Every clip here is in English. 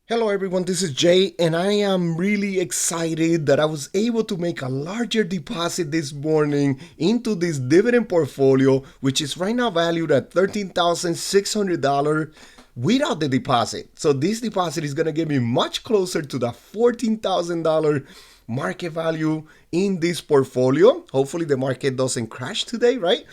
Hello everyone, this is Jay, and I am really excited that I was able to make a larger deposit this morning into this dividend portfolio, which is right now valued at $13,600 without the deposit. So this deposit is gonna get me much closer to the $14,000 market value in this portfolio. Hopefully the market doesn't crash today, right?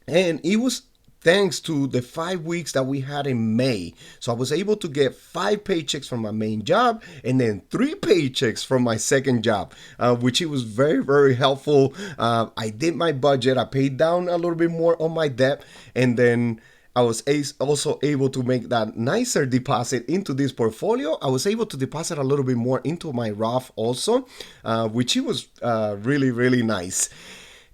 And it was thanks to the 5 weeks that we had in May. So I was able to get 5 paychecks from my main job and then 3 paychecks from my second job, which it was very, very helpful. I did my budget. I paid down a little bit more on my debt, and then I was also able to make that nicer deposit into this portfolio. I was able to deposit a little bit more into my Roth also, which it was really, really nice.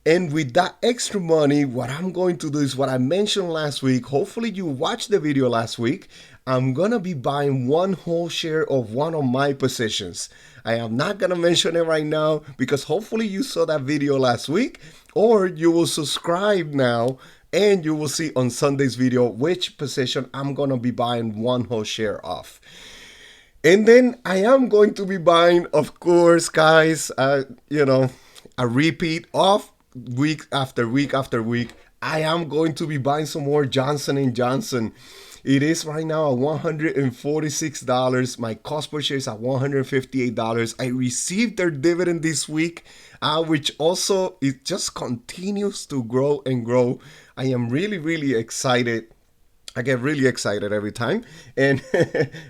And with that extra money, what I'm going to do is what I mentioned last week. Hopefully, you watched the video last week. I'm gonna be buying one whole share of one of my positions. I am not gonna mention it right now because hopefully you saw that video last week, or you will subscribe now and you will see on Sunday's video which position I'm gonna be buying one whole share of. And then I am going to be buying, of course, guys, a repeat of week after week after week. I am going to be buying some more Johnson and Johnson. It is right now at $146. My cost per share is at $158. I received their dividend this week, which also it just continues to grow and grow. I am really, really excited. I get really excited every time, and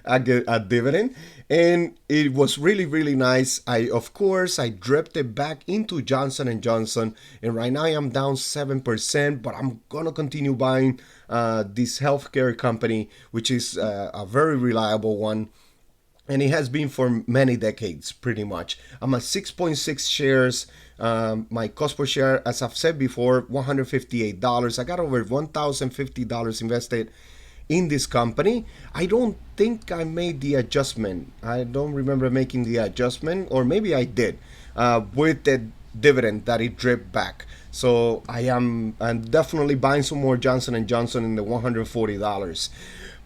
I get a dividend, and it was really, really nice. Of course, I dripped it back into Johnson and Johnson, and right now I am down 7%, but I'm gonna continue buying this healthcare company, which is a very reliable one, and it has been for many decades pretty much. I'm at 6.6 shares. My cost per share, as I've said before, $158. I got over $1,050 invested in this company. I don't think I made the adjustment. I don't remember making the adjustment, or maybe I did, with the dividend that it dripped back. So I'm definitely buying some more Johnson and Johnson in the $140.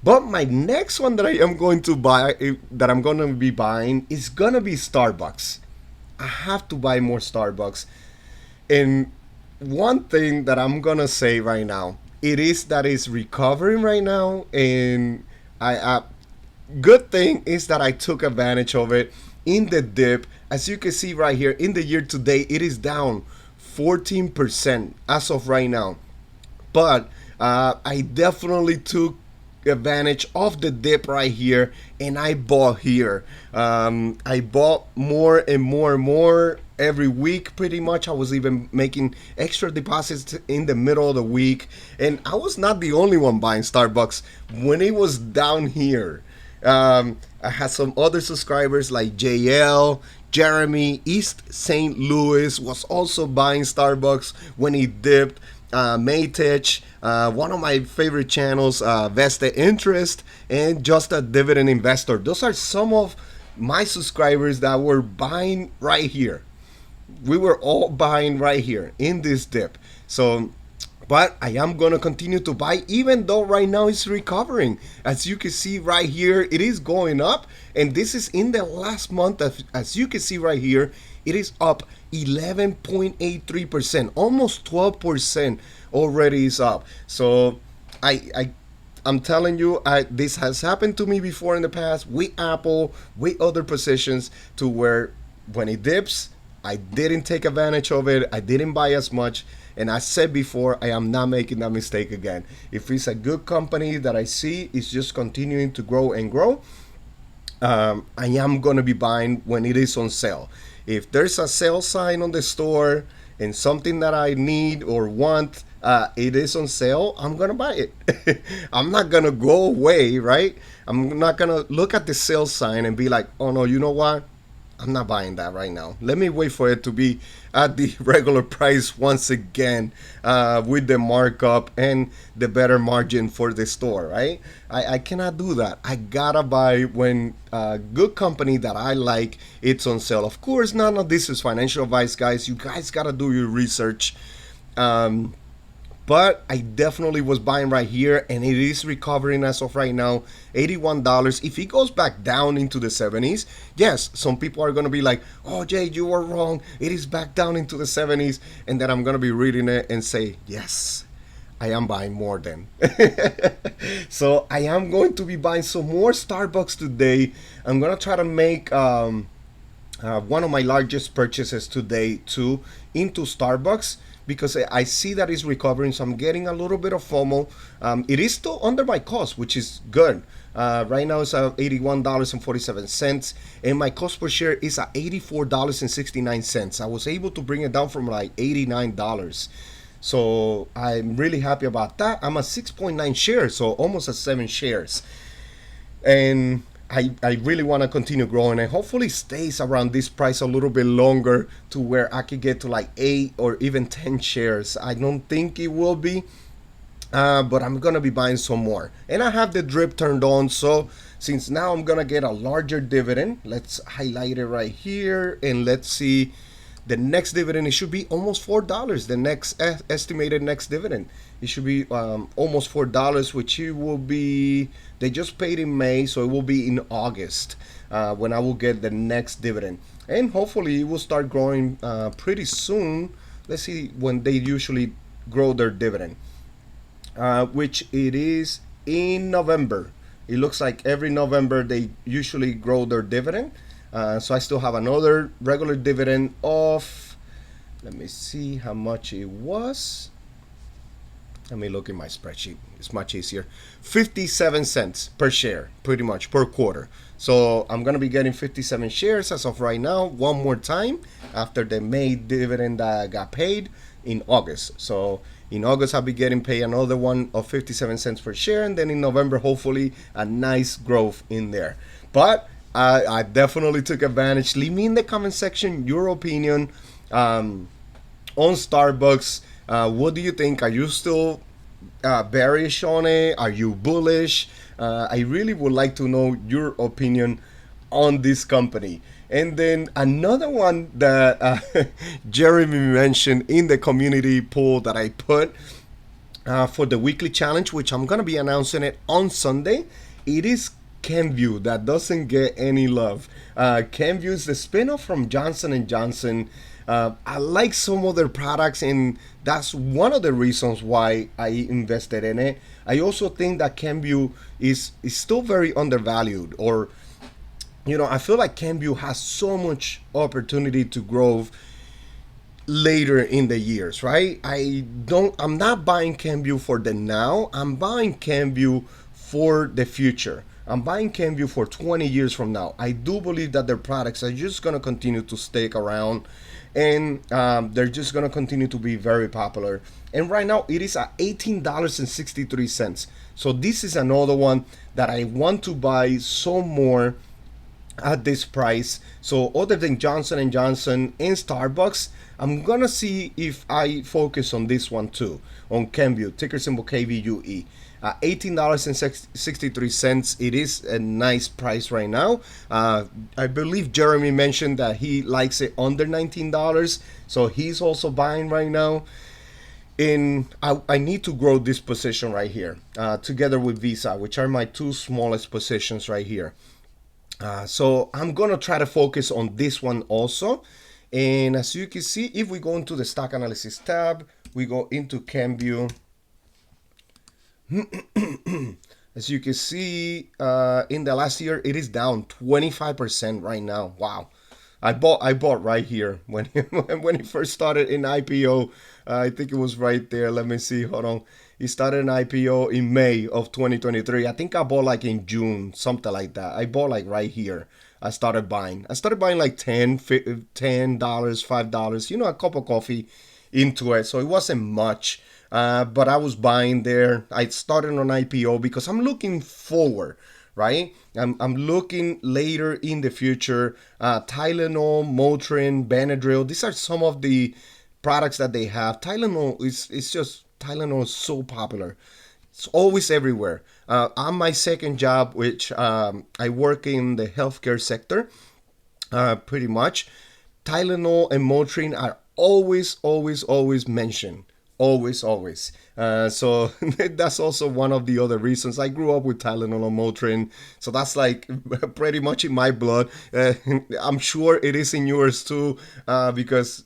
But my next one that I am going to buy, that I'm going to be buying, is going to be Starbucks. I have to buy more Starbucks. And one thing that I'm going to say right now, it is that it's recovering right now. And good thing is that I took advantage of it in the dip. As you can see right here, in the year to date, it is down 14% as of right now. But I definitely took advantage of the dip right here, and I bought here. I bought more and more and more every week pretty much. I was even making extra deposits in the middle of the week, and I was not the only one buying Starbucks when it was down here. I had some other subscribers like JL, Jeremy, East St. Louis was also buying Starbucks when it dipped. Maytech, one of my favorite channels, Vested Interest, and Just a Dividend Investor. Those are some of my subscribers that were buying right here. We were all buying right here in this dip. So, but I am gonna continue to buy even though right now it's recovering. As you can see right here, it is going up, and this is in the last month. As you can see right here, it is up 11.83%, almost 12% already is up. So I'm telling you, this has happened to me before in the past with Apple, with other positions, to where when it dips, I didn't take advantage of it. I didn't buy as much. And I said before, I am not making that mistake again. If it's a good company that I see is just continuing to grow and grow, I am going to be buying when it is on sale. If there's a sale sign on the store and something that I need or want, it is on sale, I'm going to buy it. I'm not going to go away, right? I'm not going to look at the sale sign and be like, oh no, you know what? I'm not buying that right now. Let me wait for it to be at the regular price once again, with the markup and the better margin for the store, right? I cannot do that. I gotta buy when a good company that I like, it's on sale. Of course, none of this is financial advice, guys. You guys gotta do your research. Um, But I definitely was buying right here, and it is recovering as of right now, $81. If it goes back down into the 70s, yes, some people are going to be like, oh, Jay, you were wrong. It is back down into the 70s. And then I'm going to be reading it and say, yes, I am buying more then. So I am going to be buying some more Starbucks today. I'm going to try to make one of my largest purchases today too into Starbucks because I see that it's recovering, so I'm getting a little bit of FOMO. It is still under my cost, which is good. Right now it's at $81.47, and my cost per share is at $84.69. I was able to bring it down from like $89. So I'm really happy about that. I'm at 6.9 shares, so almost at 7 shares. And I really want to continue growing and hopefully stays around this price a little bit longer to where I could get to like 8 or even 10 shares. I don't think it will be, but I'm gonna be buying some more. And I have the drip turned on, so since now I'm gonna get a larger dividend, let's highlight it right here and let's see. The next dividend, it should be almost $4. The next estimated next dividend, it should be almost $4, which it will be. They just paid in May, so it will be in August when I will get the next dividend, and hopefully it will start growing pretty soon. Let's see when they usually grow their dividend, which it is in November. It looks like every November they usually grow their dividend. So I still have another regular dividend of, let me see how much it was. Let me look in my spreadsheet. It's much easier. 57 cents per share, pretty much per quarter. So I'm going to be getting 57 shares as of right now, one more time after the May dividend that got paid in August. So in August, I'll be getting paid another one of 57 cents per share. And then in November, hopefully a nice growth in there. But I definitely took advantage. Leave me in the comment section your opinion on Starbucks. What do you think? Are you still bearish on it? Are you bullish? I really would like to know your opinion on this company. And then another one that Jeremy mentioned in the community poll that I put for the weekly challenge, which I'm going to be announcing it on Sunday. It is Kenvue that doesn't get any love. Kenvue is the spin-off from Johnson & Johnson. I like some of their products, and that's one of the reasons why I invested in it. I also think that Kenvue is still very undervalued, or I feel like Kenvue has so much opportunity to grow later in the years, right? I'm not buying Kenvue for the now. I'm buying Kenvue for the future. I'm buying Kenvue for 20 years from now. I do believe that their products are just going to continue to stick around, and they're just going to continue to be very popular. And right now it is at $18.63. So this is another one that I want to buy some more at this price. So other than Johnson & Johnson and Starbucks, I'm going to see if I focus on this one too, on Kenvue, ticker symbol KVUE. $18.63. It is a nice price right now. I believe Jeremy mentioned that he likes it under $19, so he's also buying right now. And I need to grow this position right here, together with Visa, which are my two smallest positions right here. So I'm gonna try to focus on this one also. And as you can see, if we go into the stock analysis tab, we go into Kenvue. As you can see, in the last year, it is down 25% right now. Wow. I bought right here when when it first started in IPO. I think it was right there. Let me see. Hold on. It started an IPO in May of 2023. I think I bought like in June, something like that. I bought like right here. I started buying like $10, $5, a cup of coffee into it. So it wasn't much. But I was buying there. I started on IPO because I'm looking forward, right? I'm looking later in the future. Tylenol, Motrin, Benadryl. These are some of the products that they have. Tylenol is so popular. It's always everywhere. On my second job, which I work in the healthcare sector, pretty much, Tylenol and Motrin are always mentioned. Always, always. So that's also one of the other reasons. I grew up with Tylenol and Motrin, so that's like pretty much in my blood. I'm sure it is in yours too, because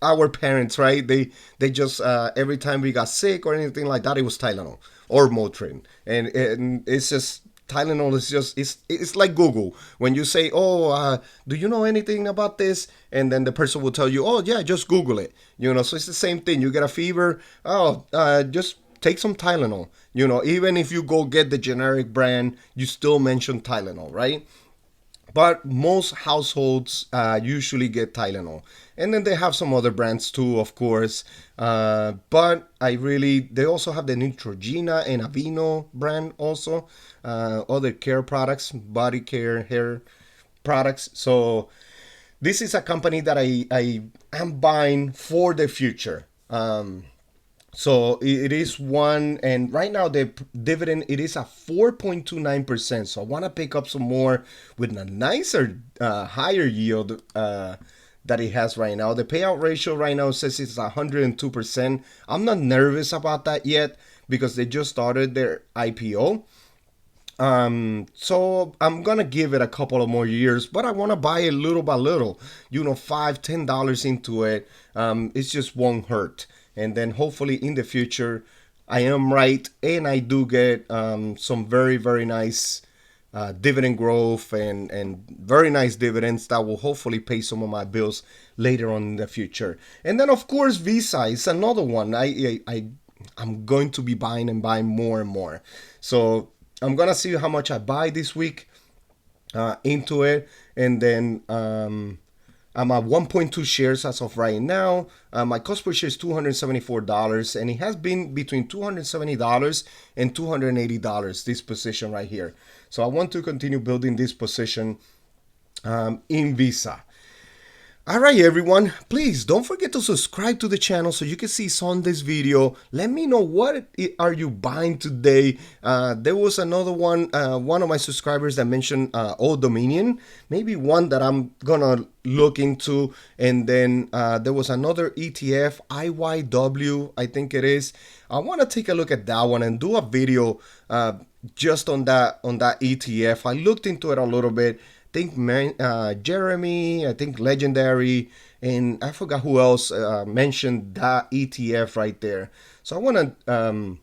our parents, right? They just every time we got sick or anything like that, it was Tylenol or Motrin, and it's just Tylenol is just it's like Google. When you say, "Oh, do you know anything about this?" and then the person will tell you, "Oh, yeah, just Google it." So it's the same thing. You get a fever, oh, just take some Tylenol. Even if you go get the generic brand, you still mention Tylenol, right? But most households usually get Tylenol, and then they have some other brands too, of course. But they also have the Neutrogena and Aveeno brand also, other care products, body care, hair products. So this is a company that I am buying for the future. So it is one, and right now the dividend it is a 4.29%. So I want to pick up some more with a nicer, higher yield that it has right now. The payout ratio right now says it's 102%. I'm not nervous about that yet because they just started their IPO. So I'm gonna give it a couple of more years, but I want to buy it little by little. $5, $10 into it. It just won't hurt. And then hopefully in the future, I am right and I do get some very very nice dividend growth and very nice dividends that will hopefully pay some of my bills later on in the future. And then of course Visa is another one. I'm going to be buying and buying more and more. So I'm gonna see how much I buy this week into it, and then I'm at 1.2 shares as of right now. My cost per share is $274, and it has been between $270 and $280 this position right here. So I want to continue building this position in Visa. All right, everyone, please don't forget to subscribe to the channel so you can see Sunday's video. Let me know what are you buying today. There was another one of my subscribers that mentioned Old Dominion, maybe one that I'm gonna look into. And then there was another ETF, IYW, I think it is. I want to take a look at that one and do a video just on that ETF. I looked into it a little bit. Think Jeremy, I think Legendary, and I forgot who else mentioned that ETF right there. So I want to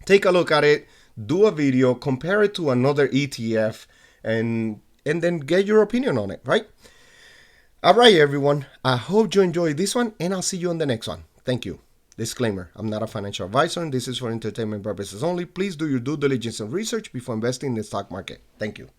take a look at it, do a video, compare it to another ETF, and then get your opinion on it, right? All right, everyone. I hope you enjoyed this one, and I'll see you on the next one. Thank you. Disclaimer, I'm not a financial advisor, and this is for entertainment purposes only. Please do your due diligence and research before investing in the stock market. Thank you.